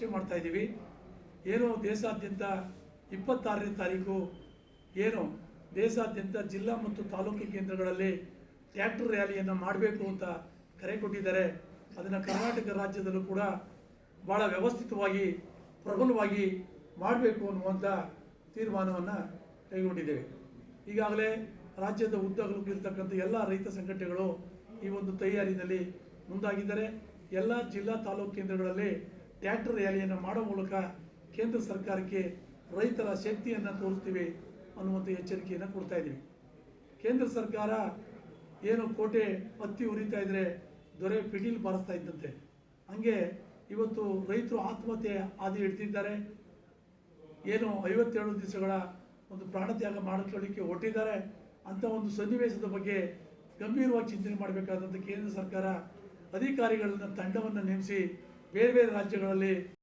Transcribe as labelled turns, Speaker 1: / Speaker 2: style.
Speaker 1: ಚರ್ಚೆ ಮಾಡ್ತಾ ಇದ್ದೀವಿ. ಏನು ದೇಶಾದ್ಯಂತ 26ನೇ ತಾರೀಕು ಏನು ದೇಶಾದ್ಯಂತ ಜಿಲ್ಲಾ ಮತ್ತು ತಾಲೂಕು ಕೇಂದ್ರಗಳಲ್ಲಿ ಟ್ರ್ಯಾಕ್ಟರ್ ರ್ಯಾಲಿಯನ್ನು ಮಾಡಬೇಕು ಅಂತ ಕರೆ ಕೊಟ್ಟಿದ್ದಾರೆ. ಅದನ್ನು ಕರ್ನಾಟಕ ರಾಜ್ಯದಲ್ಲೂ ಕೂಡ ಭಾಳ ವ್ಯವಸ್ಥಿತವಾಗಿ ಪ್ರಬಲವಾಗಿ ಮಾಡಬೇಕು ಅನ್ನುವಂಥ ತೀರ್ಮಾನವನ್ನು ಕೈಗೊಂಡಿದ್ದೇವೆ. ಈಗಾಗಲೇ ರಾಜ್ಯದ ಉದ್ದಗಲಕ್ಕೂ ಇರತಕ್ಕಂಥ ಎಲ್ಲ ರೈತ ಸಂಘಟನೆಗಳು ಈ ಒಂದು ತಯಾರಿಯಲ್ಲಿ ಮುಂದಾಗಿದ್ದಾರೆ. ಎಲ್ಲ ಜಿಲ್ಲಾ ತಾಲೂಕು ಕೇಂದ್ರಗಳಲ್ಲಿ ಟ್ರ್ಯಾಕ್ಟರ್ ರ್ಯಾಲಿಯನ್ನು ಮಾಡೋ ಮೂಲಕ ಕೇಂದ್ರ ಸರ್ಕಾರಕ್ಕೆ ರೈತರ ಶಕ್ತಿಯನ್ನು ತೋರಿಸ್ತೀವಿ ಅನ್ನುವಂಥ ಎಚ್ಚರಿಕೆಯನ್ನು ಕೊಡ್ತಾ ಇದ್ದೀವಿ. ಕೇಂದ್ರ ಸರ್ಕಾರ ಏನು ಕೋಟೆ ಹತ್ತಿ ಉರಿತಾ ಇದ್ದರೆ ದೊರೆ ಪಿಟೀಲ್ ಬಾರಿಸ್ತಾ ಇದ್ದಂತೆ ಹಂಗೆ ಇವತ್ತು ರೈತರು ಆತ್ಮಹತ್ಯೆ ಹಾದಿ ಹಿಡ್ತಿದ್ದಾರೆ. ಏನು 57 ದಿವಸಗಳ ಒಂದು ಪ್ರಾಣತ್ಯಾಗ ಮಾಡಿಕೊಳ್ಳಿಕ್ಕೆ ಹೊರಟಿದ್ದಾರೆ. ಅಂಥ ಒಂದು ಸನ್ನಿವೇಶದ ಬಗ್ಗೆ ಗಂಭೀರವಾಗಿ ಚಿಂತನೆ ಮಾಡಬೇಕಾದಂಥ ಕೇಂದ್ರ ಸರ್ಕಾರ ಅಧಿಕಾರಿಗಳನ್ನ ತಂಡವನ್ನು ನೇಮಿಸಿ ಬೇರೆ ಬೇರೆ ರಾಜ್ಯಗಳಲ್ಲಿ